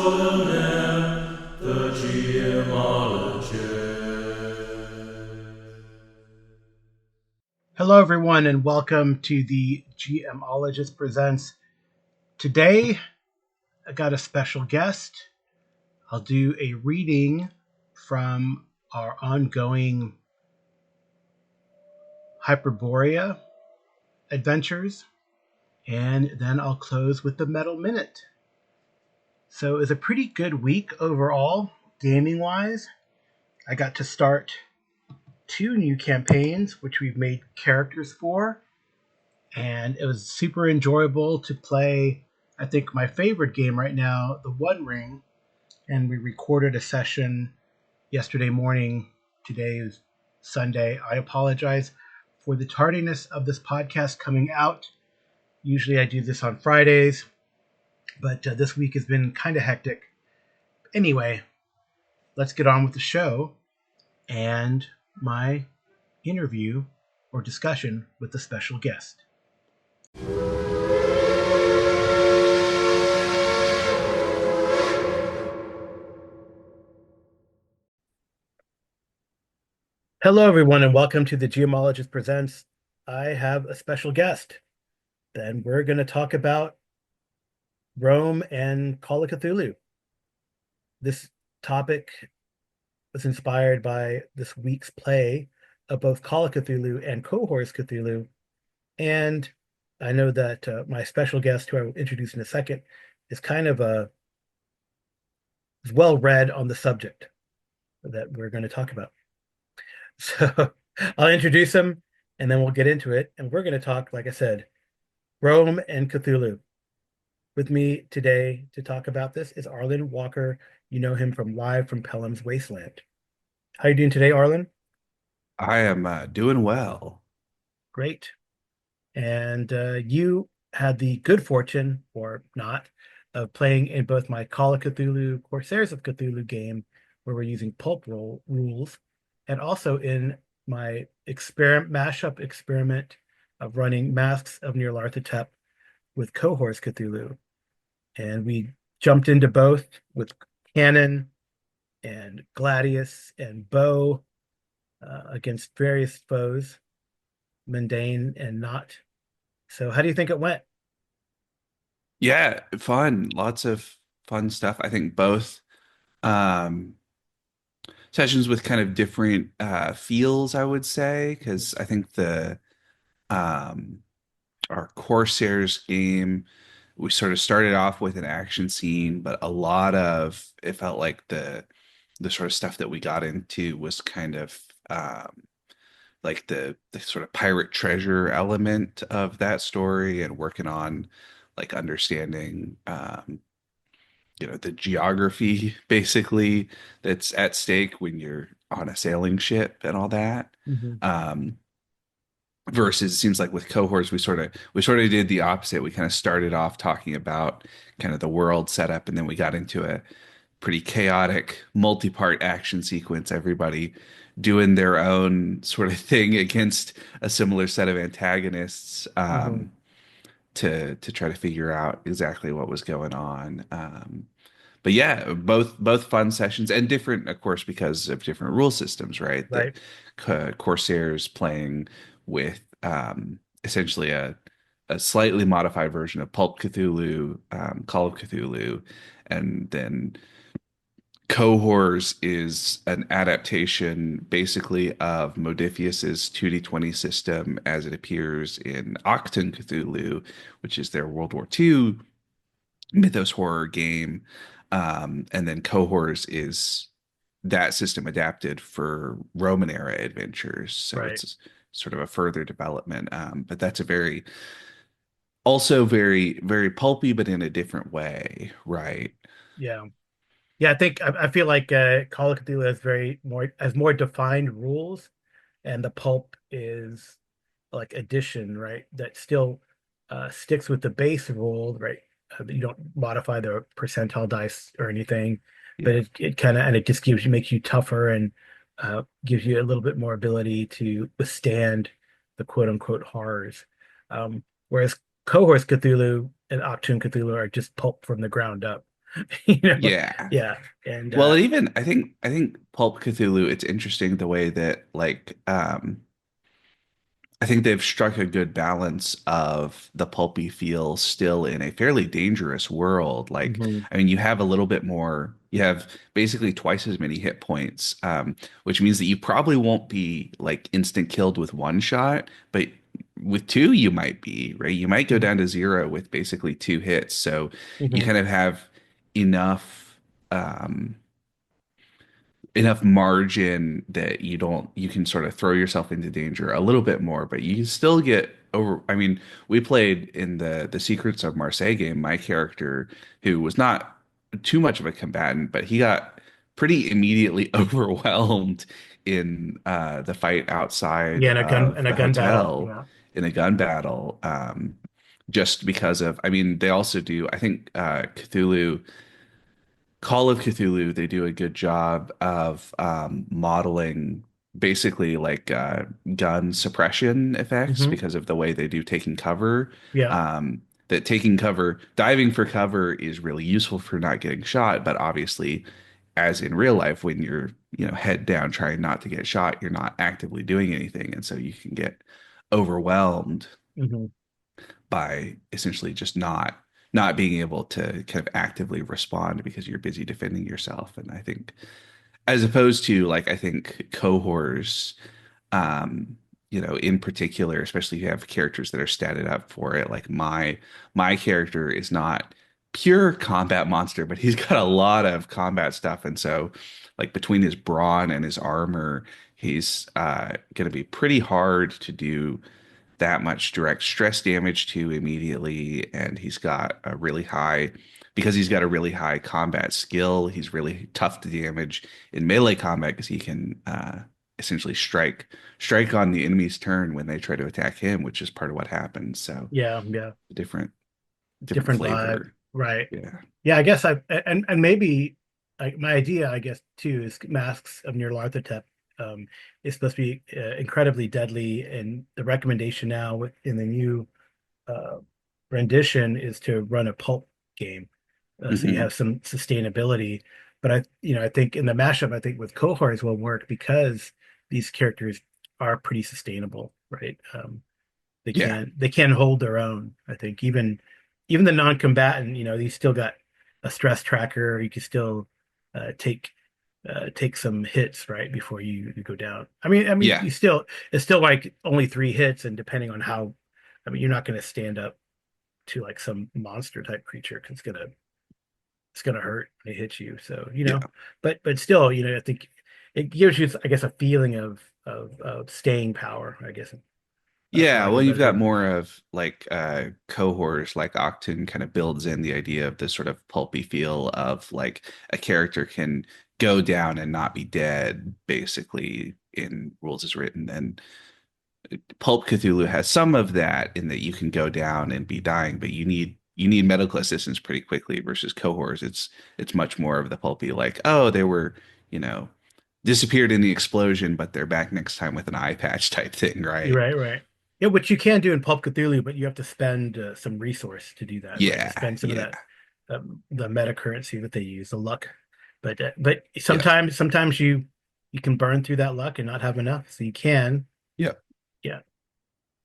extraordinaire, the gemologist. Hello, everyone, and welcome to the GMologist Presents. Today, I got a special guest. I'll do a reading from our ongoing Hyperborea adventures, and then I'll close with the Metal Minute. So it was a pretty good week overall, gaming-wise. I got to start 2 new campaigns, which we've made characters for, and it was super enjoyable to play. I think my favorite game right now, the One Ring, and we recorded a session yesterday morning. Today is Sunday. I apologize for the tardiness of this podcast coming out. Usually I do this on Fridays, but this week has been kind of hectic. Anyway, let's get on with the show and my interview or discussion with the special guest. Hello, everyone, and welcome to the Geomologist Presents. I have a special guest. Then we're going to talk about Rome and Call of Cthulhu. This topic was inspired by this week's play of both Call of Cthulhu and Cohorts Cthulhu. And I know that my special guest, who I will introduce in a second, is kind of is well read on the subject that we're going to talk about. So I'll introduce him and then we'll get into it. And we're going to talk, like I said, Rome and Cthulhu. With me today to talk about this is Arlen Walker. You know him from Live from Pelham's Wasteland. How are you doing today, Arlen? I am doing well. Great. And you had the good fortune, or not, of playing in both my Call of Cthulhu, Corsairs of Cthulhu game, where we're using pulp rules, and also in my mashup experiment of running Masks of Nyarlathotep with Cohorts Cthulhu. And we jumped into both with cannon and gladius and bow against various foes, mundane and not. So how do you think it went? Yeah, fun. Lots of fun stuff. I think both um sessions with kind of different feels, I would say, because I think the um our Corsairs game, we sort of started off with an action scene, but a lot of it felt like the sort of stuff that we got into was kind of like the sort of pirate treasure element of that story and working on like understanding the geography basically that's at stake when you're on a sailing ship and all that. Mhm. Um, versus it seems like with cohorts we sort of did the opposite. We kind of started off talking about kind of the world setup, and then we got into a pretty chaotic multi-part action sequence, everybody doing their own sort of thing against a similar set of antagonists, Mhm. to try to figure out exactly what was going on. But yeah, both fun sessions and different, of course, because of different rule systems, right? The Right. Corsairs playing with essentially a slightly modified version of Pulp Cthulhu, Call of Cthulhu, and then Cohors is an adaptation basically of Modiphius's 2D20 system as it appears in Octon Cthulhu, which is their World War II mythos horror game. And then Cohors is that system adapted for Roman era adventures. So Right. it's sort of a further development. But that's a very, also very, very pulpy, but in a different way, right? Yeah. Yeah, I feel like Call of Cthulhu has more defined rules, and the pulp is like addition, right? That still sticks with the base rule, right? You don't modify the percentile dice or anything, but Yeah. it kind of, and it just makes you tougher and gives you a little bit more ability to withstand the quote unquote horrors. Whereas Cohorts Cthulhu and Octoon Cthulhu are just pulp from the ground up. you know? Yeah. Yeah. And Well, and even I think Pulp Cthulhu, it's interesting the way that like I think they've struck a good balance of the pulpy feel still in a fairly dangerous world. Like, mhm, I mean, you have a little bit more, you have basically twice as many hit points, which means that you probably won't be like instant killed with one shot, but with two, you might be, right? You might go mhm, down to zero with basically two hits. So you mhm, kind of have enough. Um, enough margin that you can sort of throw yourself into danger a little bit more, but you can still get over. I mean, we played in the Secrets of Marseille game. My character, who was not too much of a combatant, but he got pretty immediately overwhelmed in the fight outside yeah, and of a the gun battle. hotel Yeah. in a gun battle. Just because of, I mean, they also do, I think, Cthulhu Call of Cthulhu, they do a good job of modeling basically like gun suppression effects hmm because of the way they do taking cover. Yeah. Um, that taking cover, diving for cover is really useful for not getting shot, but obviously, as in real life, when you're, head down trying not to get shot, you're not actively doing anything, and so you can get overwhelmed hmm by essentially just not being able to kind of actively respond because you're busy defending yourself. And I think as opposed to like I think cohorts, um, in particular, especially if you have characters that are statted up for it, like my character is not pure combat monster, but he's got a lot of combat stuff. And so like between his brawn and his armor, he's going to be pretty hard to do that much direct stress damage to immediately, and he's got a really high because he's got a really high combat skill. He's really tough to damage in melee combat because he can essentially strike on the enemy's turn when they try to attack him, which is part of what happens. So Yeah. Yeah. different different Different vibe. flavor. Right. Yeah. Yeah. I guess and maybe like my idea, I guess, too, is Masks of Nyarlathotep is supposed to be incredibly deadly. And the recommendation now in the new uh, rendition is to run a pulp game, so you Hmm. have some sustainability. But I think in the mashup, I think with cohorts will work because these characters are pretty sustainable, right? Yeah. They can hold their own. I think even the non-combatant, you still got a stress tracker. You can still take take some hits right before you go down. I mean, Yeah. it's still like only three hits, and depending on how, I mean, you're not going to stand up to like some monster type creature 'cause it's gonna hurt when it hits you. So Yeah. but still, I think it gives you, I guess, a feeling of staying power, I guess, for Yeah, lack of well, a you've better got term. more of like cohorts, like Octon kind of builds in the idea of this sort of pulpy feel of like a character can go down and not be dead, basically in rules as written. And Pulp Cthulhu has some of that in that you can go down and be dying, but you need medical assistance pretty quickly versus cohorts. It's much more of the pulpy, like, oh, they were, you know, disappeared in the explosion, but they're back next time with an eye patch type thing, You're right? right, right. Yeah, which you can do in Pulp Cthulhu, but you have to spend some resource to do that, right? Yeah, Spend some of yeah, that the meta currency that they use, the luck. But yeah, sometimes you can burn through that luck and not have enough, so you can. yeah, Yeah,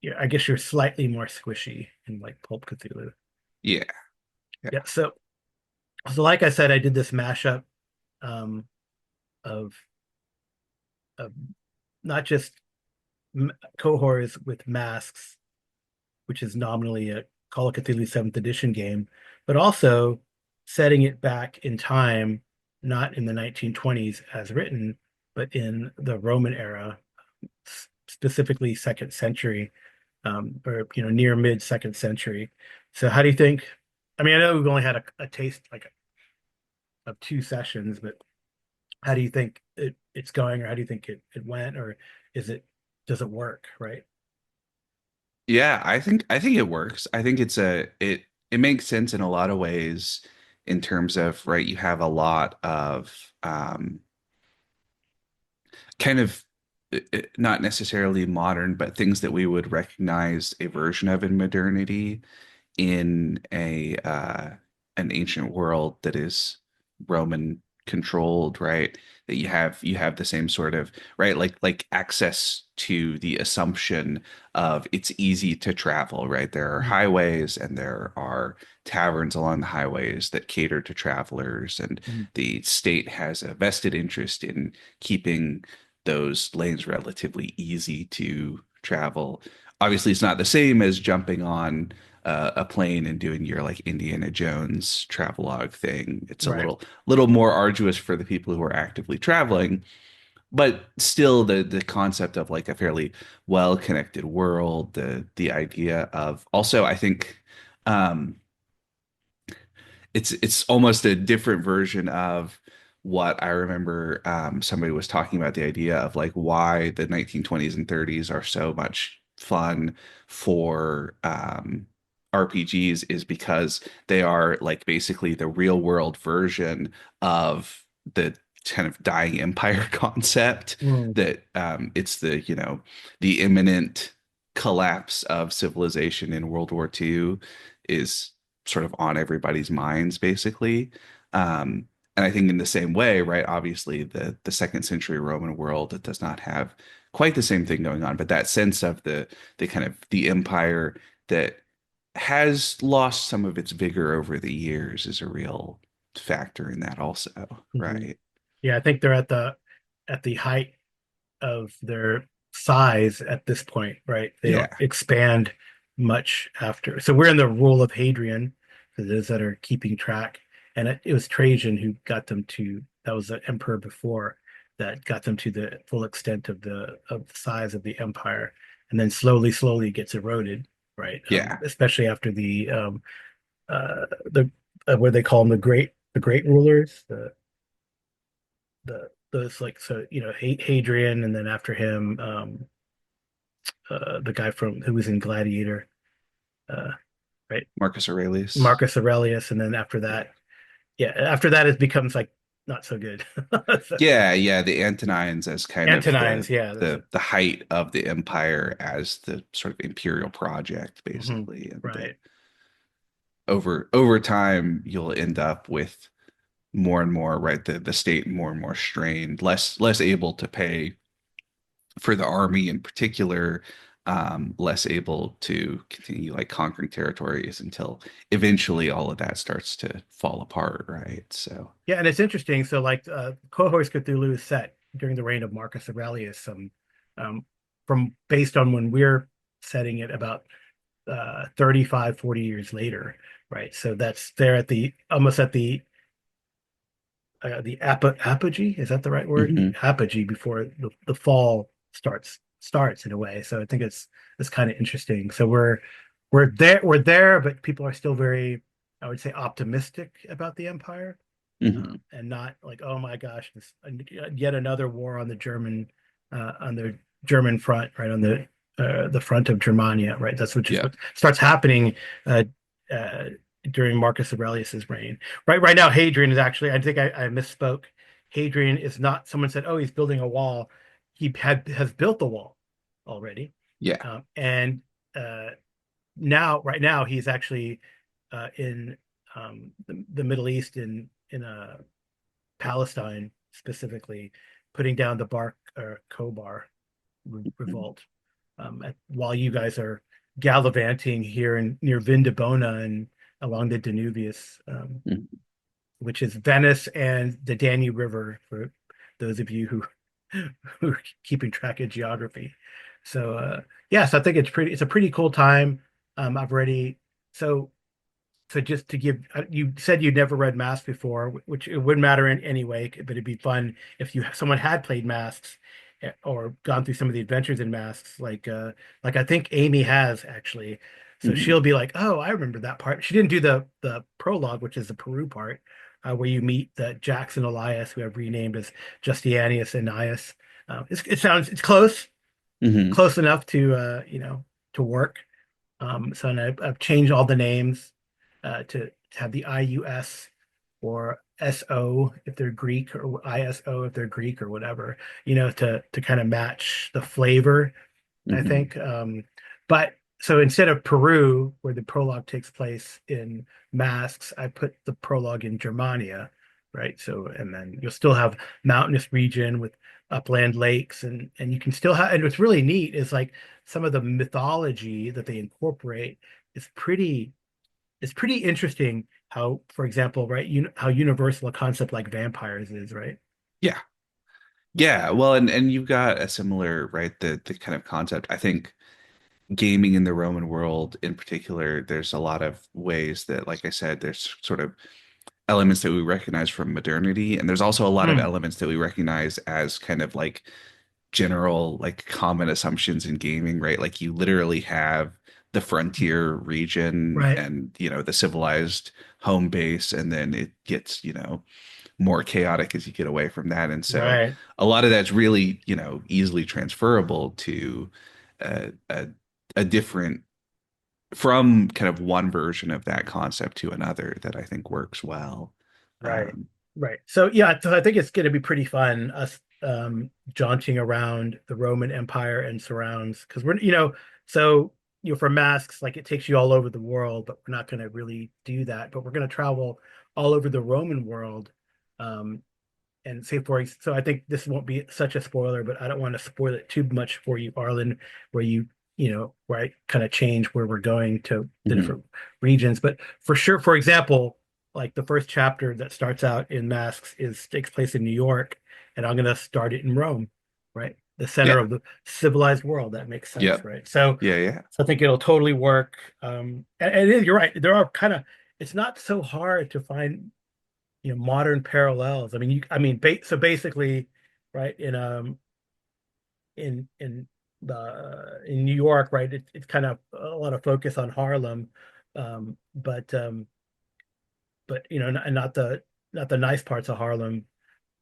yeah. I guess you're slightly more squishy in like Pulp Cthulhu. yeah, Yeah. yeah, So like I said, I did this mashup um, of of not just cohorts with masks, which is nominally a Call of Cthulhu 7th edition game, but also setting it back in time, not in the 1920s as written, but in the Roman era, specifically second century, or near mid second century. So how do you think? I mean, I know we've only had a taste like of two sessions, but how do you think it's going, or how do you think it went, or is it does it work, right? yeah. I think it works. I think it makes sense in a lot of ways in terms of right. You have a lot of kind of not necessarily modern, but things that we would recognize a version of in modernity in an ancient world that is Roman controlled, right? That you have the same sort of right, like access to the assumption of it's easy to travel, right? There are Mhm. highways and there are taverns along the highways that cater to travelers, and Mhm. the state has a vested interest in keeping those lanes relatively easy to travel. Obviously, it's not the same as jumping on a plane and doing your like Indiana Jones travelogue thing. It's a Right. little more arduous for the people who are actively traveling, but still the concept of like a fairly well connected world, the idea of also I think um, it's almost a different version of what I remember somebody was talking about the idea of like why the 1920s and 30s are so much fun for RPGs is because they are like basically the real world version of the kind of dying empire concept Mm. that it's the the imminent collapse of civilization in World War II is sort of on everybody's minds, basically. And I think in the same way, right? Obviously, the second century Roman world it does not have quite the same thing going on, but that sense of the kind of the empire that has lost some of its vigor over the years is a real factor in that also, Mhm. right? Yeah, I think they're at the height of their size at this point, right? They don't Yeah, expand much after. So we're in the rule of Hadrian, for those that are keeping track. And it was Trajan who got them to, that was the emperor before, that got them to the full extent of the size of the empire. And then slowly it gets eroded, right? yeah. Especially after the what they call them, the great rulers, the those like so Hadrian, and then after him the guy from who was in Gladiator, uh, right? Marcus Aurelius. Marcus Aurelius, and then after Yeah. that, yeah, after that it becomes like not so good. So, Yeah, yeah, the Antonines as kind of Antonines, yeah, that's it. the height of the empire as the sort of imperial project, Hmm. basically, and that Right. over time you'll end up with more and more, right, the state more and more strained, less able to pay for the army in particular, less able to continue like conquering territories until eventually all of that starts to fall apart, right? So, Yeah, and it's interesting. So, like, Cohorts Cthulhu is set during the reign of Marcus Aurelius, um, from based on when we're setting it about 35, 40 years later, right? So that's there at the almost at the apogee. Is that the right word? mhm, Apogee before the fall starts in a way. So I think it's kind of interesting. So we're there, but people are still very, I would say, optimistic about the empire, mhm, and not like, oh my gosh, this yet another war on the German front, right, on the front of Germania, right? That's what just yeah, what starts happening uh, uh, during Marcus Aurelius's reign. Right now, Hadrian is actually, I think I misspoke. Hadrian is not. Someone said, oh, he's building a wall. Has built the wall already, yeah, and uh, right now, he's actually in the Middle East in Palestine specifically, putting down the Bar Kobar mhm, revolt. While you guys are gallivanting here in near Vindobona and along the Danubius, mhm. which is Venice and the Danube River for those of you who are keeping track of geography. So yes, I think it's a pretty cool time. I've already so so just to give, you said you'd never read Masks before, which it wouldn't matter in any way, but it'd be fun if someone had played Masks, or gone through some of the adventures in Masks, like I think Amy has actually. So Mhm. she'll be like, "Oh, I remember that part." She didn't do the prologue, which is the Peru part, where you meet the Jackson Elias, who I've renamed as Justianius Annius. It's Mhm. close enough to to work. So and I've changed all the names to have the IUS or SO if they're Greek, or ISO if they're Greek, or whatever, to kind of match the flavor, I Mhm. think. But so instead of Peru, where the prologue takes place in Masks, I put the prologue in Germania, right? So, and then you'll still have mountainous region with upland lakes, and you can still have. And what's really neat is like some of the mythology that they incorporate is pretty is pretty interesting. How, for example, right, how universal a concept like vampires is, right? Yeah. Yeah, well, and you've got a similar, right, the kind of concept. I think gaming in the Roman world in particular, there's a lot of ways that, like I said, there's sort of elements that we recognize from modernity, and there's also a lot of Mm, elements that we recognize as kind of like general, like common assumptions in gaming, right? Like you literally have the frontier region right, and, the civilized home base, and then it gets, more chaotic as you get away from that. And so right, a lot of that's really, easily transferable to a a different from kind of one version of that concept to another that I think works well. right, Um, right. So yeah, so I think it's going to be pretty fun us jaunting around the Roman Empire and surrounds because so for masks like it takes you all over the world, but we're not going to really do that. But we're going to travel all over the Roman world. Um, and say for so I think this won't be such a spoiler, but I don't want to spoil it too much for you, Arlen, where where I kind of change where we're going to the mhm. different regions. But for sure, for example, like the first chapter that starts out in Masks is takes place in New York, and I'm gonna start it in Rome, right? The center Yeah. of the civilized world. That makes sense, Yep. right? So, Yeah. Yeah. so I think it'll totally work. You're right. There are kind of it's not so hard to find modern parallels. I mean so basically, right, in New York, right, it's kind of a lot of focus on Harlem, um but um but not the nice parts of Harlem.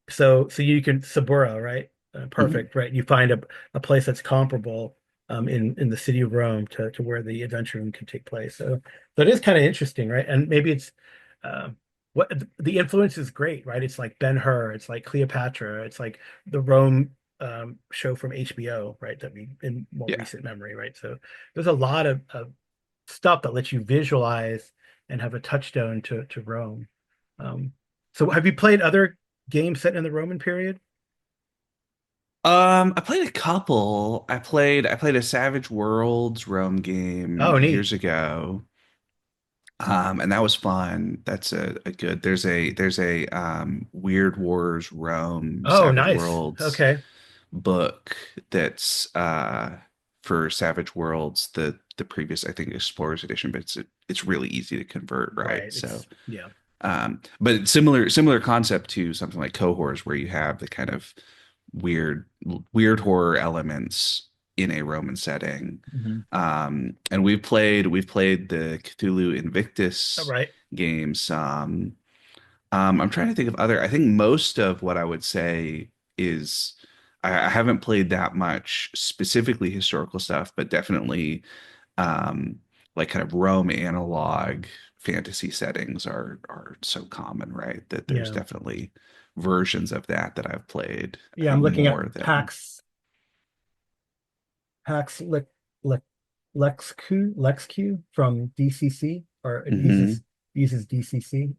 So you can Sabura, right? Mhm. Perfect, right? You find a place that's comparable in the city of Rome to where the adventure room can take place. So it is kind of interesting, right? And maybe it's what the influence is great, right? It's like Ben-Hur, it's like Cleopatra, it's like the Rome show from HBO, right? That we in more Yeah. recent memory, right? So there's a lot of stuff that lets you visualize and have a touchstone to Rome. Um, so have you played other games set in the Roman period? I played a couple. I played a Savage Worlds Rome game Oh, neat. years ago. And that was fun. That's a good. There's a Weird Wars Rome Oh, Savage nice. Worlds Okay. book that's for Savage Worlds, the previous, I think, Explorers edition, but it's really easy to convert, right? Right. So Yeah. but similar concept to something like Cohors, where you have the kind of weird weird horror elements in a Roman setting. Hmm. And we've played the Cthulhu All Invictus right. games. I'm trying to think of other. I think most of what I would say is I haven't played that much specifically historical stuff, but definitely um, like kind of Rome analog fantasy settings are so common, right? That there's Yeah. definitely versions of that I've played. I Yeah. I'm think looking at more than. Pax LexQ from DCC, or it Hmm. uses DCC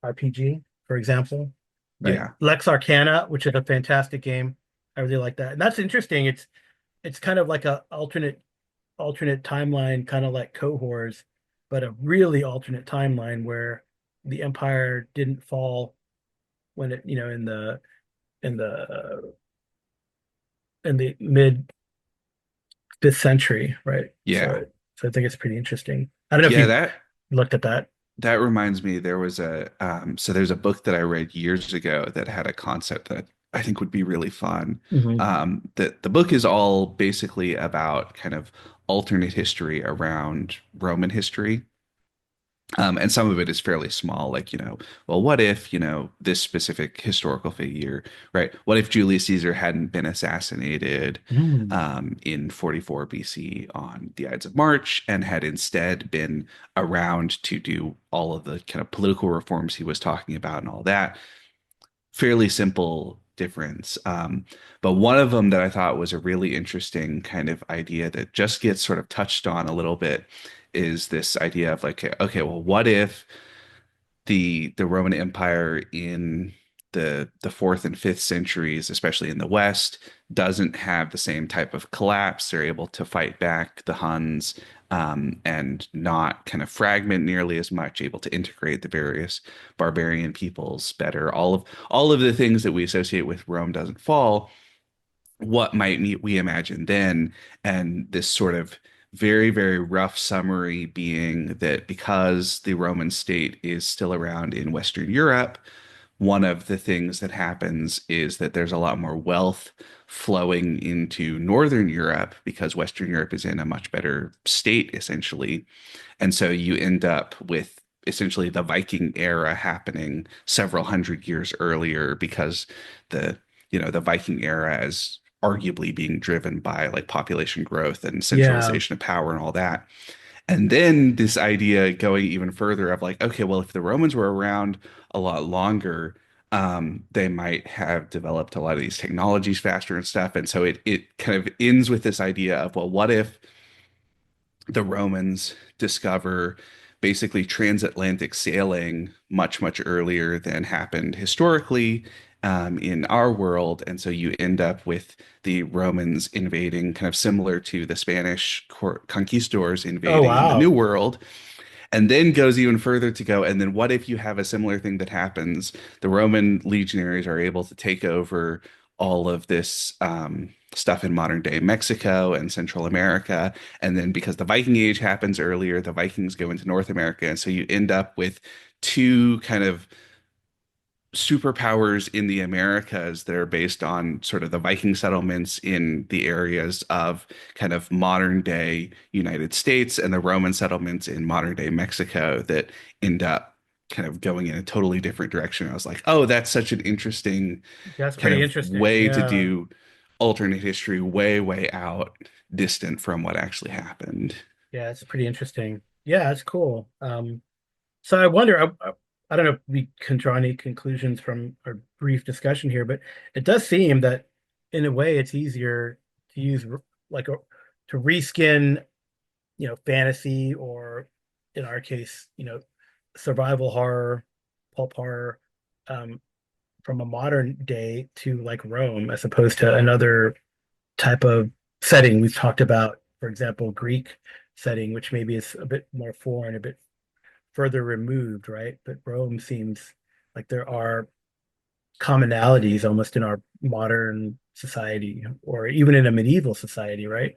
RPG, for example, right? Yeah, Lex Arcana, which is a fantastic game. I really like that. And that's interesting. It's kind of like a alternate timeline, kind of like Cohors, but a really alternate timeline where the Empire didn't fall when it, in the in the mid fifth century, right? yeah, So I think it's pretty interesting. I don't know if yeah. you've That looked at that. that reminds me, there's a book that I read years ago that had a concept that I think would be really fun. Hmm. The book is all basically about kind of alternate history around Roman history. And some of it is fairly small, like, well, what if, this specific historical figure, right? What if Julius Caesar hadn't been assassinated Mm. in 44 BC on the Ides of March and had instead been around to do all of the kind of political reforms he was talking about and all that? Fairly simple difference. But one of them that I thought was a really interesting kind of idea that just gets sort of touched on a little bit is this idea of like, okay, well, what if the Roman Empire in the fourth and fifth centuries, especially in the West, doesn't have the same type of collapse. They're able to fight back the Huns and not kind of fragment nearly as much, able to integrate the various barbarian peoples better. All of the things that we associate with Rome doesn't fall. What might we imagine then? And this sort of very, very rough summary being that because the Roman state is still around in Western Europe, one of the things that happens is that there's a lot more wealth flowing into Northern Europe because Western Europe is in a much better state, essentially. And so you end up with essentially the Viking era happening several hundred years earlier because the, the Viking era is arguably being driven by like population growth and Yeah. centralization of power and all that. And then this idea going even further of like, okay, well, if the Romans were around a lot longer, they might have developed a lot of these technologies faster and stuff. And so it kind of ends with this idea of, well, what if the Romans discover basically transatlantic sailing much, much earlier than happened historically in our world. And so you end up with the Romans invading, kind of similar to the Spanish conquistadors Oh, invading the New wow. World, and then goes even further to go. And then what if you have a similar thing that happens? The Roman legionaries are able to take over all of this stuff in modern day Mexico and Central America. And then because the Viking Age happens earlier, the Vikings go into North America. And so you end up with two kind of superpowers in the Americas that are based on sort of the Viking settlements in the areas of kind of modern day United States and the Roman settlements in modern day Mexico that end up kind of going in a totally different direction. I was like, oh, that's such an interesting That's kind pretty of interesting. way to Yeah. do alternate history way, way out, distant from what actually happened. Yeah, it's pretty interesting. Yeah, it's cool. So I wonder, I don't know if we can draw any conclusions from our brief discussion here, but it does seem that in a way it's easier to use like a, to reskin, fantasy or in our case, survival horror, pulp horror, um, from a modern day to like Rome as opposed to another type of setting. We've talked about, for example, Greek setting, which maybe is a bit more foreign, a bit further removed, right? But Rome seems like there are commonalities almost in our modern society or even in a medieval society, right?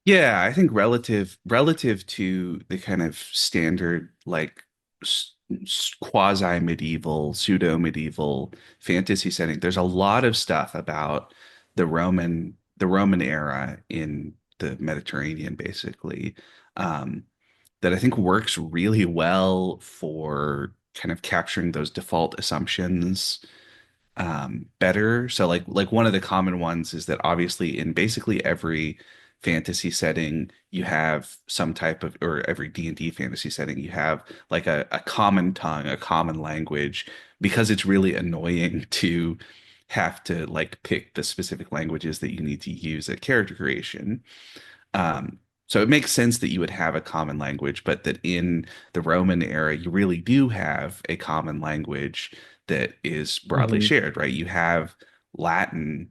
Yeah, I think relative to the kind of standard like quasi-medieval, pseudo-medieval fantasy setting, there's a lot of stuff about the Roman era in the Mediterranean, basically, um, that I think works really well for kind of capturing those default assumptions better. So like one of the common ones is that obviously in basically every fantasy setting you have some type of, or every D&D fantasy setting you have like a common tongue, a common language, because it's really annoying to have to like pick the specific languages that you need to use at character creation. Um, so it makes sense that you would have a common language, but that in the Roman era, you really do have a common language that is broadly Hmm. shared, right? You have Latin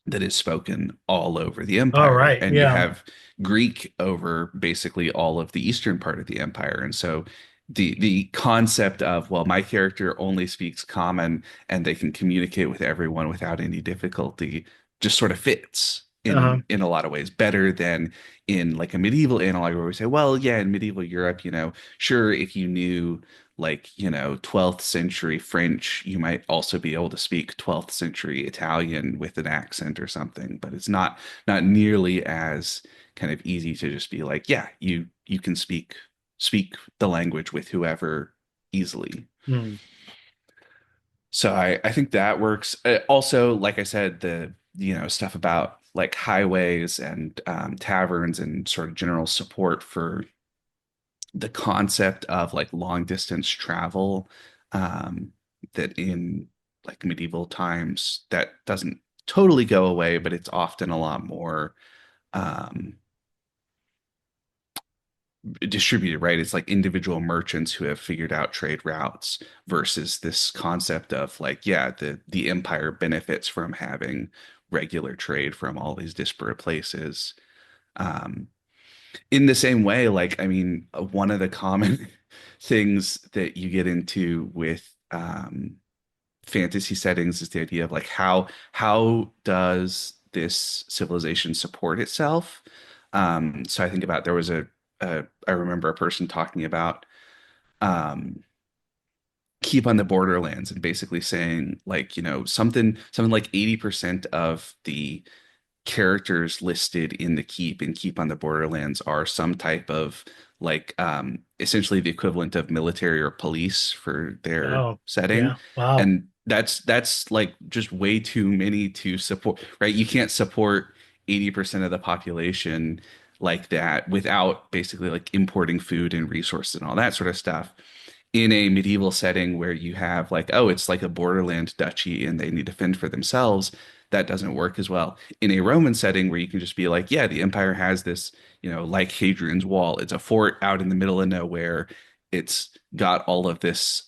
that is spoken all over the All empire, right. and you Yeah. have Greek over basically all of the eastern part of the empire. And so the concept of, well, my character only speaks common and they can communicate with everyone without any difficulty just sort of fits Uh-huh. in a lot of ways better than in like a medieval analog where we say, well, yeah, in medieval Europe, sure, if you knew like 12th century French, you might also be able to speak 12th century Italian with an accent or something, but it's not nearly as kind of easy to just be like, yeah, you can speak the language with whoever easily. Hmm. So I think that works. Also, like I said, the stuff about like highways and taverns and sort of general support for the concept of like long distance travel, um, that in like medieval times that doesn't totally go away, but it's often a lot more um, distributed, right? It's like individual merchants who have figured out trade routes versus this concept of like, yeah, the empire benefits from having regular trade from all these disparate places. Um, in the same way, like, I mean, one of the common things that you get into with fantasy settings is the idea of like how does this civilization support itself? So I think about there was I remember a person talking about um, keep on the borderlands and basically saying like something like 80% of the characters listed in the keep on the borderlands are some type of like essentially the equivalent of military or police for their Oh, setting, yeah. Wow. and that's like just way too many to support, right? You can't support 80% of the population like that without basically like importing food and resources and all that sort of stuff in a medieval setting where you have like, oh, it's like a borderland duchy and they need to fend for themselves. That doesn't work as well in a Roman setting where you can just be like, yeah, the empire has this, like Hadrian's Wall. It's a fort out in the middle of nowhere. It's got all of this,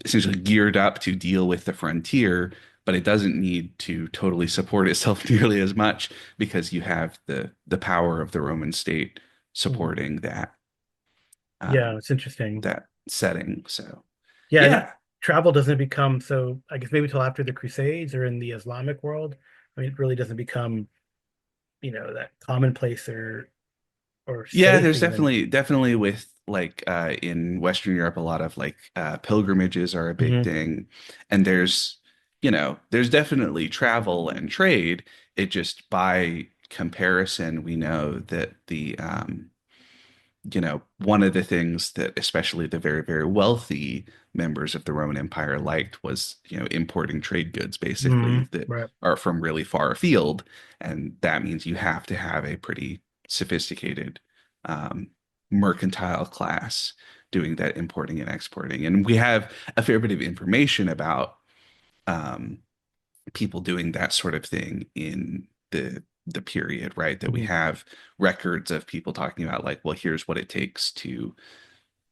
essentially geared up to deal with the frontier, but it doesn't need to totally support itself nearly as much because you have the power of the Roman state Mhm. supporting Yeah, um, it's interesting. that setting. So, Yeah, yeah. travel doesn't become so, I guess maybe till after the Crusades or in the Islamic world. I mean, it really doesn't become, that commonplace or Yeah, safe there's even. definitely with like in Western Europe, a lot of like pilgrimages are a big Hmm. thing. And there's definitely travel and trade. It just by comparison, we know that one of the things that especially the very, very wealthy members of the Roman Empire liked was, importing trade goods basically Hmm. that Right. are from really far afield. And that means you have to have a pretty sophisticated um, mercantile class doing that importing and exporting. And we have a fair bit of information about um, people doing that sort of thing in the period, right? That we Hmm. have records of people talking about like, well, here's what it takes to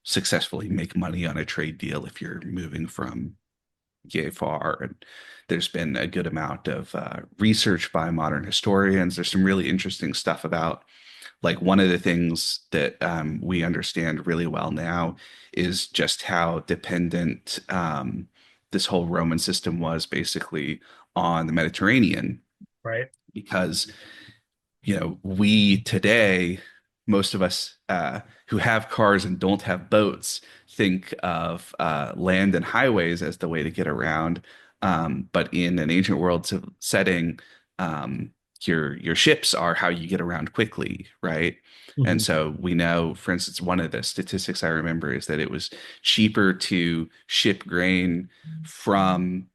successfully make money on a trade deal if you're moving from yay far. And there's been a good amount of research by modern historians. There's some really interesting stuff about like one of the things that we understand really well now is just how dependent this whole Roman system was basically on the Mediterranean Right. because we today, most of us who have cars and don't have boats, think of land and highways as the way to get around. But in an ancient world setting, um, your ships are how you get around quickly, right? And Hmm. so we know, for instance, one of the statistics I remember is that it was cheaper to ship grain from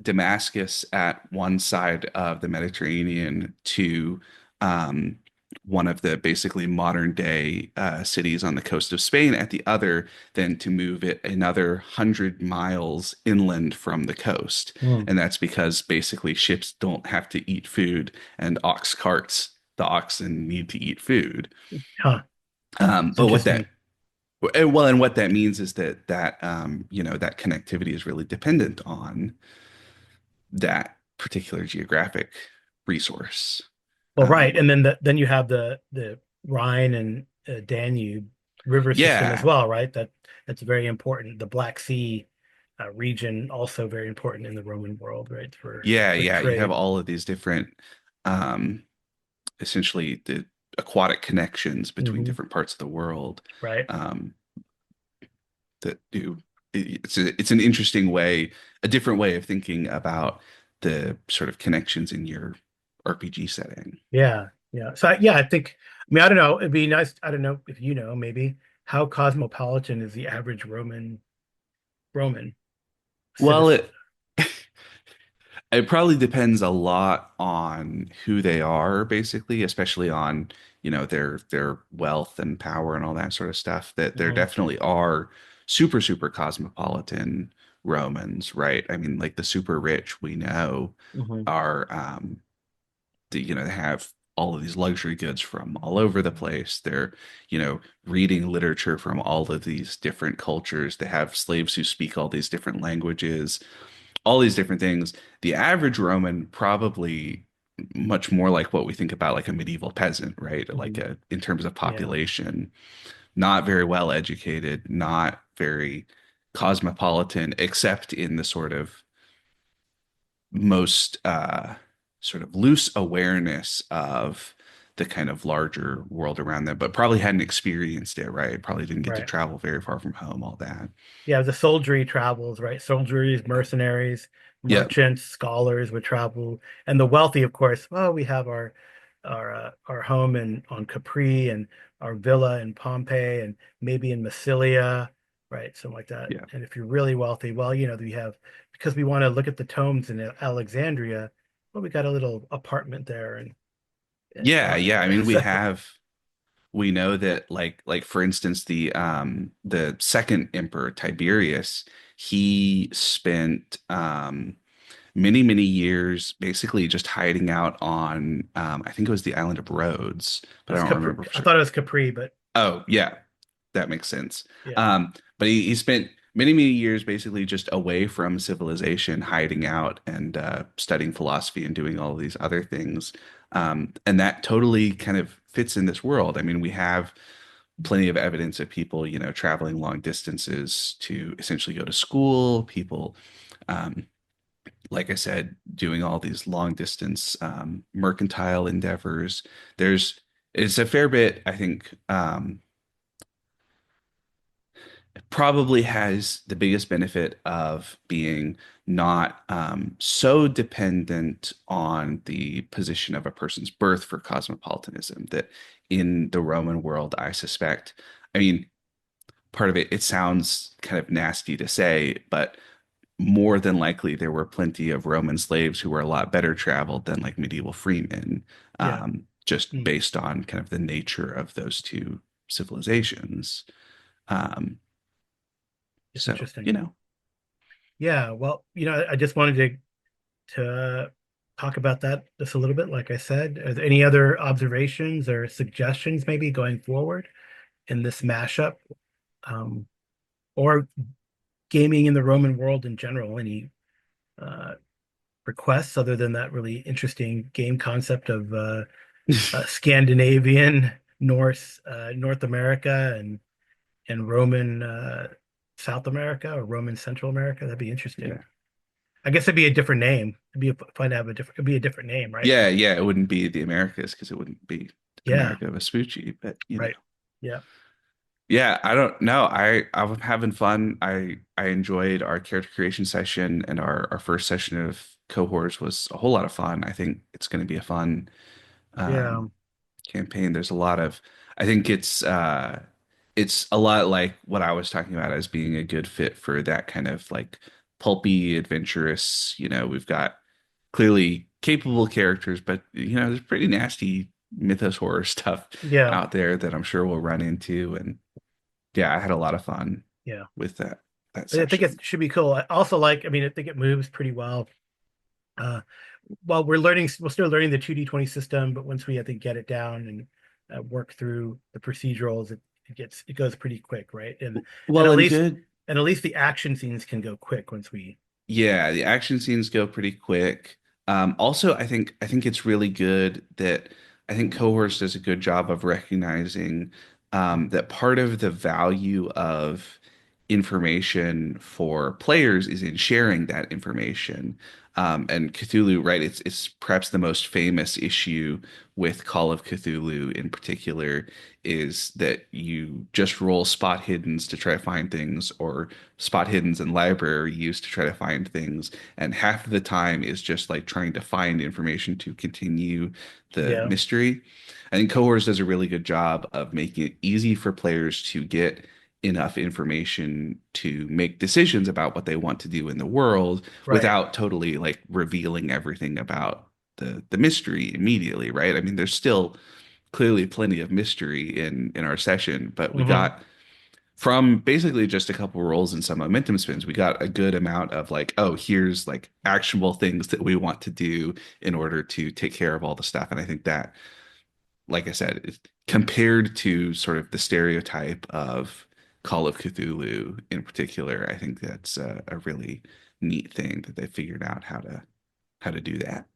Damascus at one side of the Mediterranean to um, one of the basically modern day cities on the coast of Spain at the other than to move it another 100 miles inland from the coast. Mm. And that's because basically ships don't have to eat food and ox carts, the oxen need to eat food. Huh. It's But what interesting. that well, and what that means is that connectivity is really dependent on that particular geographic resource. Well, right, and What? then you have the Rhine and Danube river system as Yeah, well, right? That's very important. The Black Sea region also very important in the Roman world, right? yeah, For yeah. You have trade. all of these different, um, essentially the aquatic connections between Hmm. different parts of the world. Right. Um, that do it's an interesting way, a different way of thinking about the sort of connections in your RPG setting. Yeah. Yeah. So yeah, I think. I mean, I don't know. It'd be nice. I don't know if you know, maybe how cosmopolitan is the average Roman Well, citizen? it probably depends a lot on who they are, basically, especially on, their wealth and power and all that sort of stuff. That there Hmm. definitely are super, super cosmopolitan Romans, right? I mean, like the super rich we know Hmm. are they have all of these luxury goods from all over the place. They're, reading literature from all of these different cultures. They have slaves who speak all these different languages, all these different things. The average Roman probably much more like what we think about like a medieval peasant, right? Like Hmm. in terms of Yeah. population, not very well educated, not very cosmopolitan, except in the sort of most sort of loose awareness of the kind of larger world around them, but probably hadn't experienced it, right? Probably didn't get to Right. travel very far from home, all that. Yeah, the soldiery travels, right? Soldieries, mercenaries, Yeah, merchants, scholars would travel, and the wealthy, of course. Well, we have our home in on Capri and our villa in Pompeii and maybe in Massilia, right? Something like that. yeah. And if you're really wealthy, well, we have because we want to look at the tombs in Alexandria. Well, we got a little apartment there, and Yeah, yeah. I mean, so, we know that like for instance the second emperor Tiberius, he spent many years basically just hiding out on I think it was the island of Rhodes, but I it's don't Capri. remember for I sure. thought it was Capri, but Oh, yeah, that makes sense. yeah, But he spent many years basically just away from civilization, hiding out and studying philosophy and doing all these other things. And that totally kind of fits in this world. I mean, we have plenty of evidence of people, traveling long distances to essentially go to school, people, um, like I said, doing all these long distance mercantile endeavors. There's it's a fair bit, I think. Probably has the biggest benefit of being not so dependent on the position of a person's birth for cosmopolitanism that in the Roman world, I suspect, I mean, part of it, it sounds kind of nasty to say, but more than likely there were plenty of Roman slaves who were a lot better traveled than like medieval freemen, yeah. just Hmm. based on kind of the nature of those two civilizations. Um, It's so, interesting. you know. Yeah, well, I just wanted to talk about that just a little bit. Like I said, are there any other observations or suggestions maybe going forward in this mashup, um, or gaming in the Roman world in general? Any uh, requests other than that really interesting game concept of Scandinavian, North America, and Roman South America or Roman Central America? That'd be interesting. Yeah. I guess it'd be a different name. It'd be fun to have it'd be a different name, right? Yeah, yeah, it wouldn't be the Americas because it wouldn't be Yeah, America Vespucci, but right. Yeah, yeah, I don't know. I'm having fun. I enjoyed our character creation session and our first session of cohorts was a whole lot of fun. I think it's going to be a fun yeah, um, campaign. There's a lot of, I think it's a lot like what I was talking about as being a good fit for that kind of like pulpy, adventurous, we've got clearly capable characters, but there's pretty nasty mythos horror stuff yeah, out there that I'm sure we'll run into. And yeah, I had a lot of fun yeah. with that I think it session. should be cool. I also I mean, I think it moves pretty well. Uh, while we're still learning the 2D20 system, but once we, I think, get it down and work through the procedurals, it goes pretty quick, right? And Well, at and least good. and at least the action scenes can go quick once we, Yeah, the action scenes go pretty quick. Also, I think it's really good that I think Cohorts does a good job of recognizing that part of the value of information for players is in sharing that information. And Cthulhu, right? It's perhaps the most famous issue with Call of Cthulhu in particular is that you just roll spot hiddens to try to find things, or spot hiddens and library used to try to find things, and half of the time is just like trying to find information to continue the yeah, mystery. I think Cohorts does a really good job of making it easy for players to get enough information to make decisions about what they want to do in the world right. without totally like revealing everything about the mystery immediately, right? I mean, there's still clearly plenty of mystery in our session, but we Hmm. got from basically just a couple rolls and some momentum spins, we got a good amount of like, oh, here's like actionable things that we want to do in order to take care of all the stuff. And I think that, like I said, compared to sort of the stereotype of Call of Cthulhu in particular, I think that's a really neat thing that they figured out how to do that.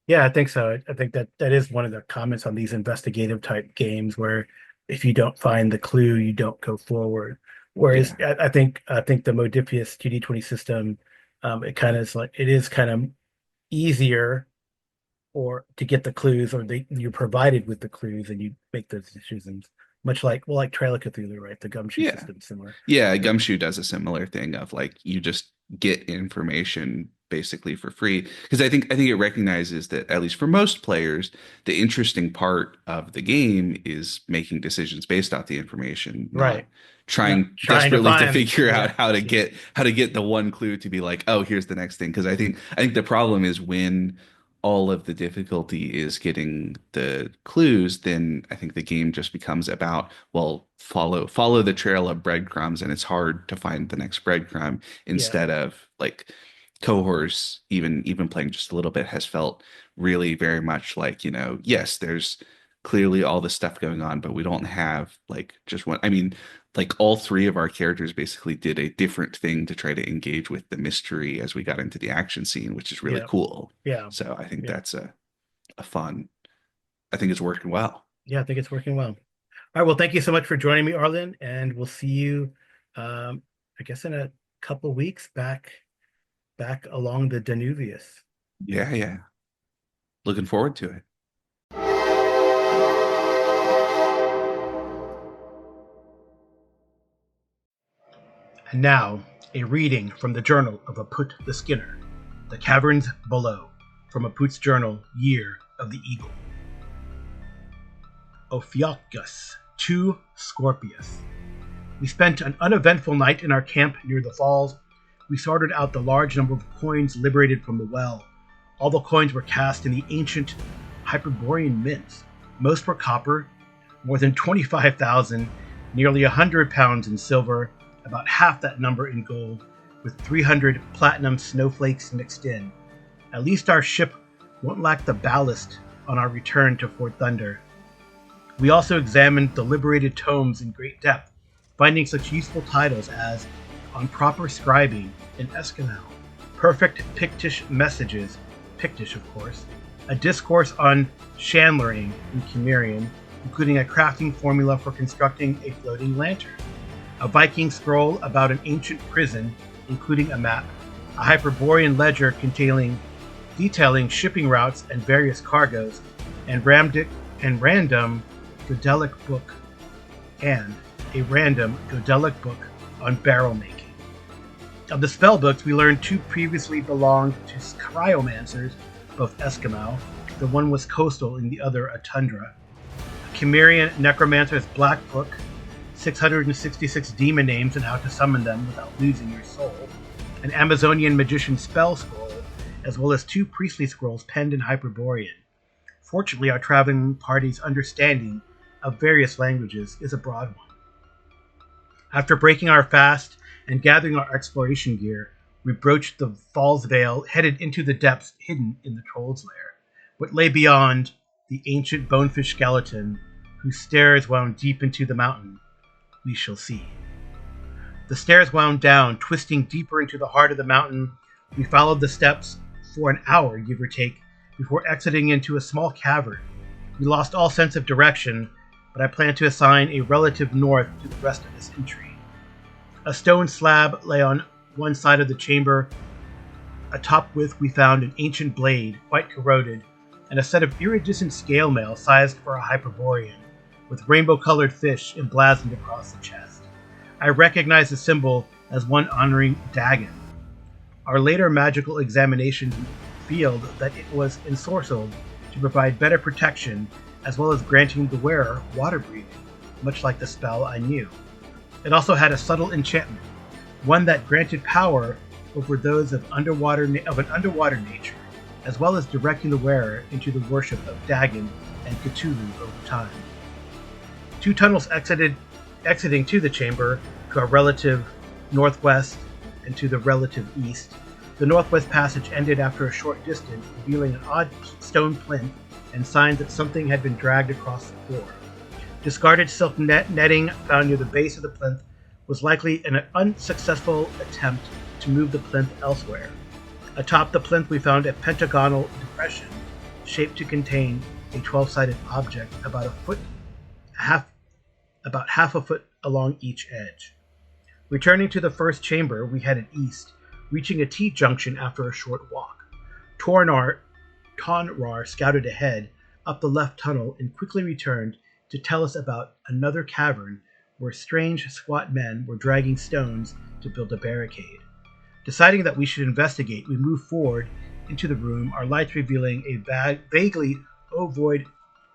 Yeah, I think so. I think that that is one of the comments on these investigative type games where if you don't find the clue, you don't go forward. Whereas Yeah. I think the Modifius 2D20 system, it kind of is like it is kind of easier or to get the clues, or you're provided with the clues and you make those decisions. Much like like Trail of Cthulhu, right? The gumshoe Yeah. system, similar. Yeah, But Gumshoe does a similar thing of like you just get information basically for free because I think it recognizes that at least for most players, the interesting part of the game is making decisions based off the information, right, not not trying trying to desperately to find. figure out Yeah, see, how to get the one clue to be like, oh, here's the next thing. Because I think the problem is when all of the difficulty is getting the clues, then I think the game just becomes about, well, follow the trail of breadcrumbs, and it's hard to find the next breadcrumb yeah, instead of like cohorts, even playing just a little bit has felt really very much like, yes, there's clearly all this stuff going on, but we don't have like just one. I mean, like all three of our characters basically did a different thing to try to engage with the mystery as we got into the action scene, which is really yeah, cool. yeah, So I think yeah, that's a fun, I think it's working well. yeah. I think it's working well. All right. Well, thank you so much for joining me, Arlen, and we'll see you, I guess, in a couple of weeks back along the Danuvius. Yeah, yeah. Looking forward to it. And now, a reading from the journal of Aput the Skinner, The Caverns Below, from Aput's journal, Year of the Eagle. Ophiuchus to Scorpius. We spent an uneventful night in our camp near the falls. We sorted out the large number of coins liberated from the well. All the coins were cast in the ancient Hyperborean mints. Most were copper, more than 25,000, nearly 100 pounds in silver, about half that number in gold, with 300 platinum snowflakes mixed in. At least our ship won't lack the ballast on our return to Fort Thunder. We also examined the liberated tomes in great depth, finding such useful titles as On Proper Scribing in Eskimo, Perfect Pictish Messages, Pictish of course, a discourse on chandlering in Cimmerian, including a crafting formula for constructing a floating lantern, a Viking scroll about an ancient prison, including a map, a Hyperborean ledger detailing shipping routes and various cargoes, and random Godelic book, and a random Godelic book on barrel making. Of the spell books, we learned two previously belonged to cryomancers, both Eskimo. The one was coastal and the other a tundra. A Cimmerian necromancer's black book, 666 demon names and how to summon them without losing your soul. An Amazonian magician's spell scroll, as well as two priestly scrolls penned in Hyperborean. Fortunately, our traveling party's understanding of various languages is a broad one. After breaking our fast and gathering our exploration gear, we broached the Falls Vale, headed into the depths hidden in the Troll's Lair. What lay beyond the ancient bonefish skeleton, whose stairs wound deep into the mountain, we shall see. The stairs wound down, twisting deeper into the heart of the mountain. We followed the steps for an hour, give or take, before exiting into a small cavern. We lost all sense of direction, but I plan to assign a relative north to the rest of this entry. A stone slab lay on one side of the chamber. Atop with we found an ancient blade, quite corroded, and a set of iridescent scale mail sized for a Hyperborean, with rainbow-colored fish emblazoned across the chest. I recognized the symbol as one honoring Dagon. Our later magical examination revealed that it was ensorcelled to provide better protection, as well as granting the wearer water breathing, much like the spell I knew. It also had a subtle enchantment, one that granted power over those of an underwater nature, as well as directing the wearer into the worship of Dagon and Cthulhu over time. Two tunnels exited exiting to the chamber to our relative northwest and to the relative east. The northwest passage ended after a short distance, revealing an odd stone plinth and signs that something had been dragged across the floor. Discarded silk netting found near the base of the plinth was likely an unsuccessful attempt to move the plinth elsewhere. Atop the plinth we found a pentagonal depression shaped to contain a 12-sided object about half a foot along each edge. Returning to the first chamber, we headed east, reaching a T-junction after a short walk. Tonrar scouted ahead up the left tunnel and quickly returned to tell us about another cavern where strange squat men were dragging stones to build a barricade. Deciding that we should investigate, we moved forward into the room, our lights revealing a vaguely ovoid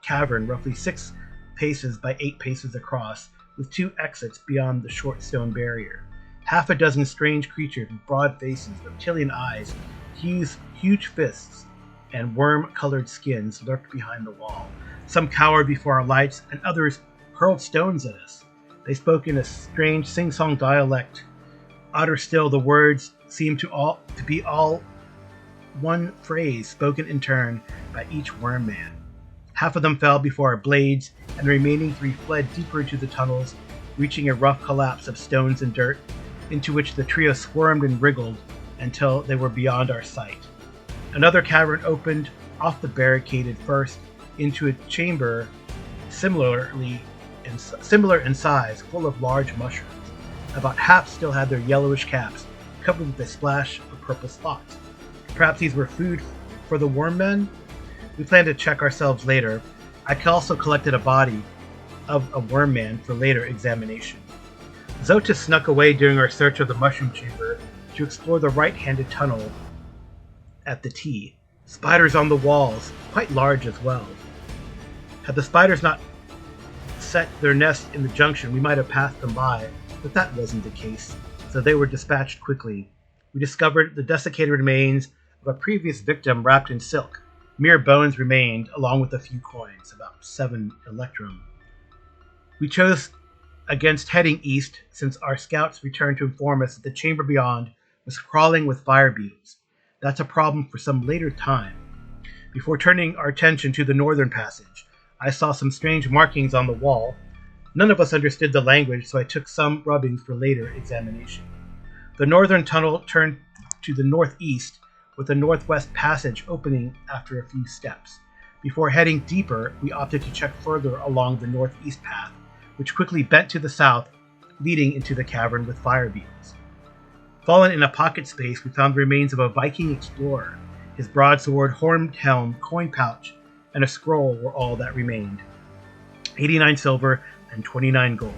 cavern roughly 6 paces by 8 paces across, with 2 exits beyond the short stone barrier. Half a dozen strange creatures with broad faces, reptilian eyes, huge fists, and worm-colored skins lurked behind the wall. Some cowered before our lights, and others hurled stones at us. They spoke in a strange sing-song dialect. Odder still, the words seemed to be all one phrase spoken in turn by each worm man. Half of them fell before our blades, and the remaining 3 fled deeper into the tunnels, reaching a rough collapse of stones and dirt, into which the trio squirmed and wriggled until they were beyond our sight. Another cavern opened off the barricaded first into a chamber similar in size, full of large mushrooms. About half still had their yellowish caps, covered with a splash of purple spots. Perhaps these were food for the worm men? We planned to check ourselves later. I also collected a body of a worm man for later examination. Zota snuck away during our search of the mushroom chamber to explore the right-handed tunnel at the T. Spiders on the walls, quite large as well. Had the spiders not set their nest in the junction, we might have passed them by, but that wasn't the case, so they were dispatched quickly. We discovered the desiccated remains of a previous victim wrapped in silk. Mere bones remained, along with a few coins, about 7 electrum. We chose against heading east, since our scouts returned to inform us that the chamber beyond was crawling with fire beetles. That's a problem for some later time. Before turning our attention to the northern passage, I saw some strange markings on the wall. None of us understood the language, so I took some rubbings for later examination. The northern tunnel turned to the northeast, with the northwest passage opening after a few steps. Before heading deeper, we opted to check further along the northeast path, which quickly bent to the south, leading into the cavern with fire beetles. Fallen in a pocket space, we found the remains of a Viking explorer. His broadsword, horned helm, coin pouch, and a scroll were all that remained. 89 silver and 29 gold.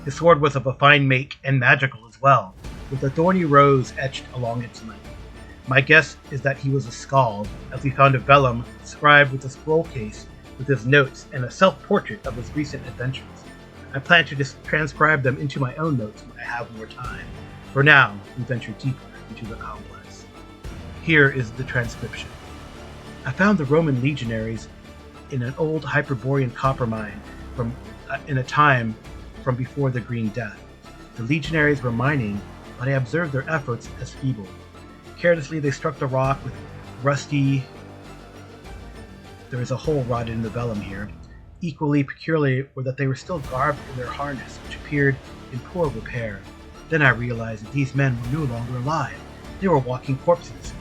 His sword was of a fine make and magical as well, with a thorny rose etched along its length. My guess is that he was a skald, as we found a vellum scribed with a scroll case with his notes and a self-portrait of his recent adventures. I plan to transcribe them into my own notes when I have more time. For now, we venture deeper into the complex. Here is the transcription. I found the Roman legionaries in an old Hyperborean copper mine in a time from before the Green Death. The legionaries were mining, but I observed their efforts as feeble. Carelessly, they struck the rock with rusty... There is a hole rotted in the vellum here. Equally peculiar were that they were still garbed in their harness, which appeared in poor repair. Then I realized that these men were no longer alive. They were walking corpses.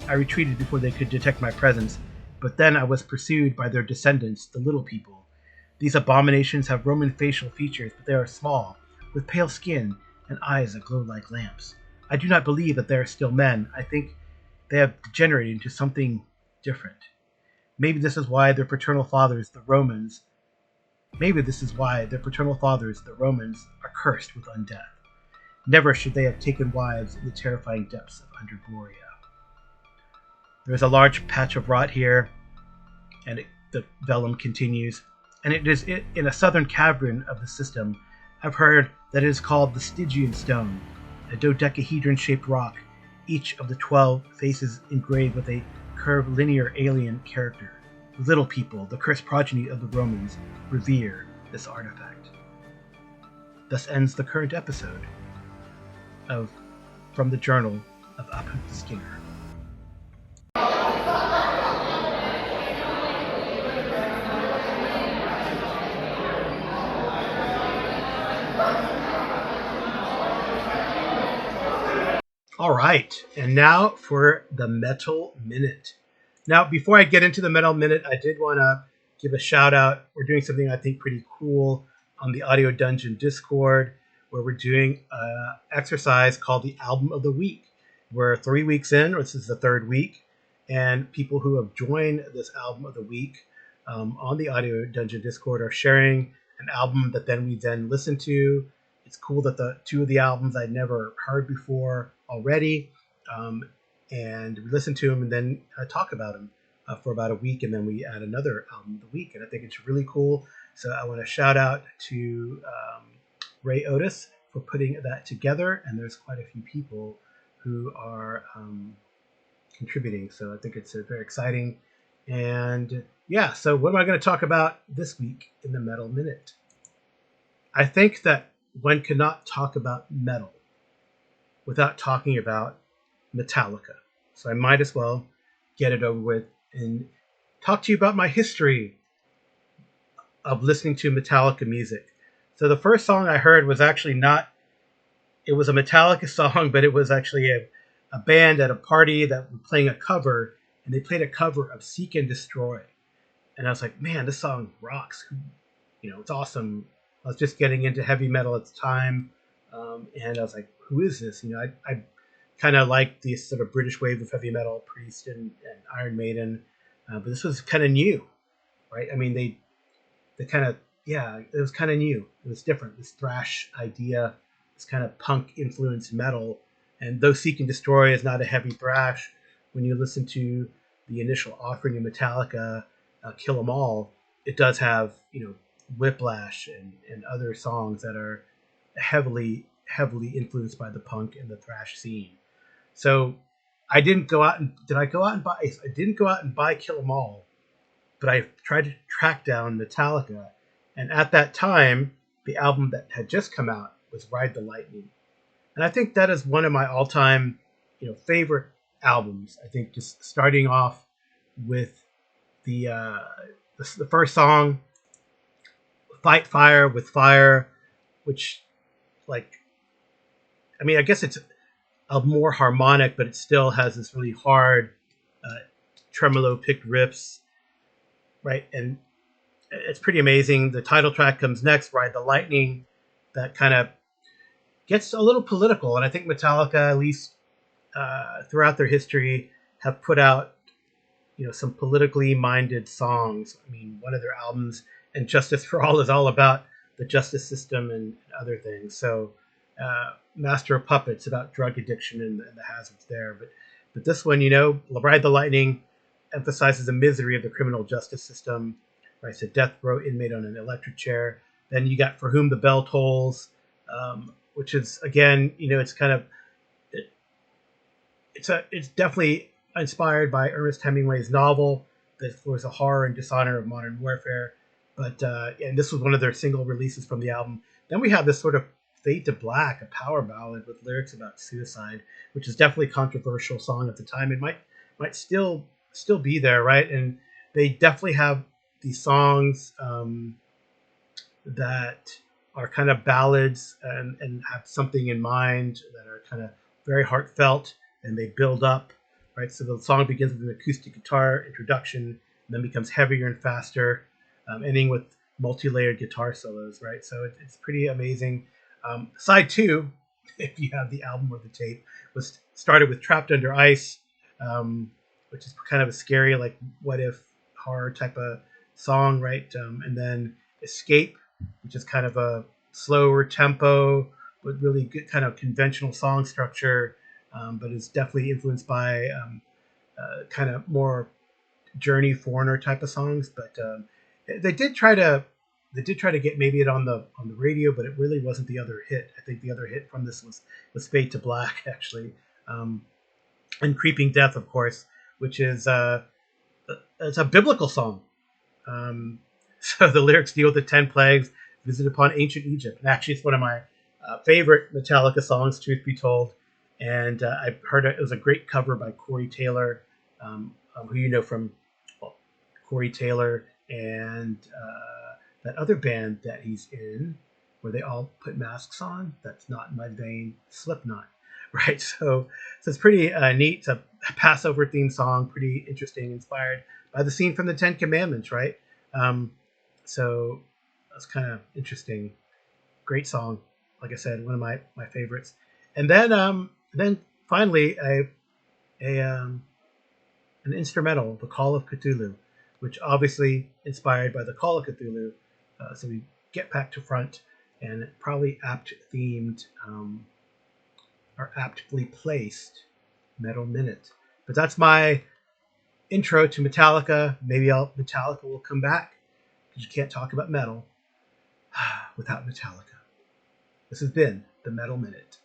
I retreated before they could detect my presence, but then I was pursued by their descendants, the Little People. These abominations have Roman facial features, but they are small, with pale skin and eyes that glow like lamps. I do not believe that they are still men. I think they have degenerated into something different. Maybe this is why their paternal fathers, the Romans, are cursed with undeath. Never should they have taken wives in the terrifying depths of Hyperborea. There is a large patch of rot here, and the vellum continues, and it is in a southern cavern of the system. I've heard that it is called the Stygian Stone, a dodecahedron-shaped rock, each of the 12 faces engraved with a curvilinear alien character. The Little People, the cursed progeny of the Romans, revere this artifact. Thus ends the current episode of From the Journal of Aput the Skinner. All right, and now for the Metal Minute. Now, before I get into the Metal Minute, I did want to give a shout out. We're doing something I think pretty cool on the Audio Dungeon Discord, where we're doing an exercise called the Album of the Week. We're 3 weeks in, or this is the third week, and people who have joined this Album of the Week on the Audio Dungeon Discord are sharing an album that then we listen to. It's cool that the two of the albums I'd never heard before already, and we listen to them and then talk about them for about a week, and then we add another album of the week, and I think it's really cool. So I want to shout out to Ray Otis for putting that together, and there's quite a few people who are contributing, so I think it's very exciting. And yeah, so what am I going to talk about this week in the Metal Minute? I think that one cannot talk about metal without talking about Metallica. So I might as well get it over with and talk to you about my history of listening to Metallica music. So the first song I heard was actually it was a Metallica song, but it was actually a band at a party that was playing a cover, and they played a cover of Seek and Destroy. And I was like, man, this song rocks. It's awesome. I was just getting into heavy metal at the time, and I was like, who is this? I kind of like the sort of British wave of heavy metal, Priest and Iron Maiden, but this was kind of new, right? I mean, they kind of, it was kind of new. It was different. This thrash idea, this kind of punk influenced metal, and though Seek and Destroy is not a heavy thrash, when you listen to the initial offering of Metallica, Kill 'Em All, it does have Whiplash and other songs that are heavily influenced by the punk and the thrash scene. So I didn't go out and I didn't go out and buy Kill 'Em All, but I tried to track down Metallica, and at that time the album that had just come out was Ride the Lightning, and I think that is one of my all-time favorite albums. I think just starting off with the first song, Fight Fire with Fire, which, I guess it's a more harmonic, but it still has this really hard tremolo picked riffs, right? And it's pretty amazing. The title track comes next, Ride the Lightning, that kind of gets a little political, and I think Metallica, at least throughout their history, have put out some politically minded songs. I mean, one of their albums, And Justice for All, is all about the justice system and other things. So Master of Puppets, about drug addiction and the hazards there. But this one, Ride the Lightning emphasizes the misery of the criminal justice system. Right, it's a death row inmate on an electric chair. Then you got For Whom the Bell Tolls, which is, again, it's kind of it's definitely inspired by Ernest Hemingway's novel that was a horror and dishonor of modern warfare. But and this was one of their single releases from the album. Then we have this sort of Fade to Black, a power ballad with lyrics about suicide, which is definitely a controversial song at the time. It might still be there, right? And they definitely have these songs that are kind of ballads and have something in mind, that are kind of very heartfelt, and they build up, right? So the song begins with an acoustic guitar introduction, and then becomes heavier and faster, ending with multi-layered guitar solos, right? So it's pretty amazing. Side 2, if you have the album or the tape, was started with Trapped Under Ice, which is kind of a scary, like, what if horror type of song, right? And then Escape, which is kind of a slower tempo, but really good kind of conventional song structure, but is definitely influenced by kind of more Journey, Foreigner type of songs. But they did try to get maybe it on the radio, but it really wasn't the other hit. I think the other hit from this was Fade to Black, actually, and Creeping Death, of course, which is it's a biblical song. So the lyrics deal with the 10 plagues Visit Upon Ancient Egypt. And actually, it's one of my favorite Metallica songs, truth be told. And I heard it was a great cover by Corey Taylor, who you know from Corey Tayller and that other band that he's in, where they all put masks on. That's not in my vein. Slipknot, right? So it's pretty neat. It's a Passover themed song, pretty interesting, inspired by the scene from the Ten Commandments, right? So that's kind of interesting. Great song, like I said, one of my favorites. And then finally an instrumental, "The Call of Cthulhu," which obviously inspired by the Call of Cthulhu. So we get back to front and probably apt themed or aptly placed Metal Minute. But that's my intro to Metallica. Maybe Metallica will come back because you can't talk about metal without Metallica. This has been the Metal Minute.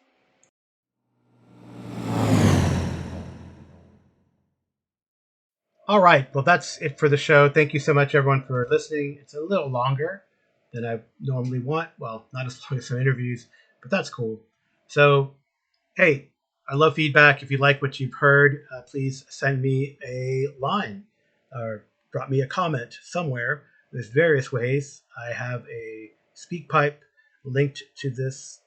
All right. Well, that's it for the show. Thank you so much, everyone, for listening. It's a little longer than I normally want. Well, not as long as some interviews, but that's cool. So, hey, I love feedback. If you like what you've heard, please send me a line or drop me a comment somewhere. There's various ways. I have a SpeakPipe linked to this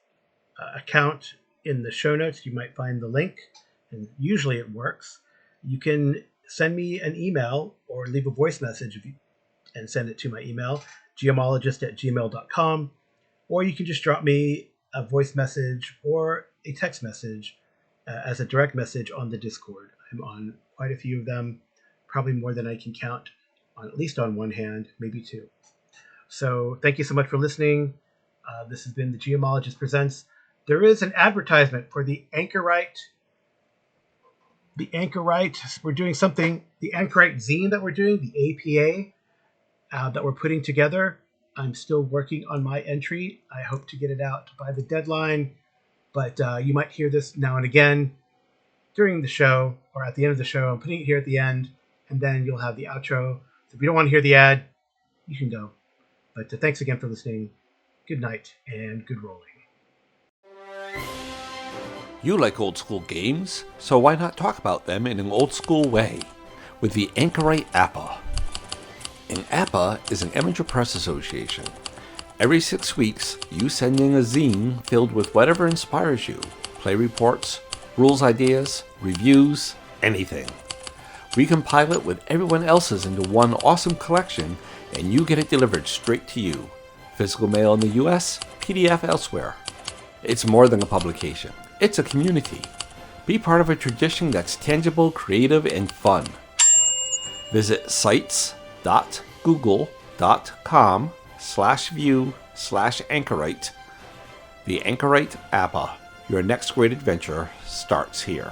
account in the show notes. You might find the link, and usually it works. You can send me an email or leave a voice message and send it to my email, geomologist@gmail.com, or you can just drop me a voice message or a text message as a direct message on the Discord. I'm on quite a few of them, probably more than I can count, at least on one hand, maybe two. So thank you so much for listening. This has been the Geomologist Presents. There is an advertisement for the Anchorite. We're doing something, the Anchorite zine that we're doing, the APA that we're putting together. I'm still working on my entry. I hope to get it out by the deadline, but you might hear this now and again during the show or at the end of the show. I'm putting it here at the end, and then you'll have the outro. So if you don't want to hear the ad, you can go. But thanks again for listening. Good night and good rolling. You like old school games, so why not talk about them in an old school way with the Anchorite APA? An APA is an amateur press association. Every 6 weeks, you send in a zine filled with whatever inspires you. Play reports, rules ideas, reviews, anything. We compile it with everyone else's into one awesome collection, and you get it delivered straight to you. Physical mail in the US, PDF elsewhere. It's more than a publication. It's a community. Be part of a tradition that's tangible, creative, and fun. Visit sites.google.com/view/Anchorite. The Anchorite APA. Your next great adventure starts here.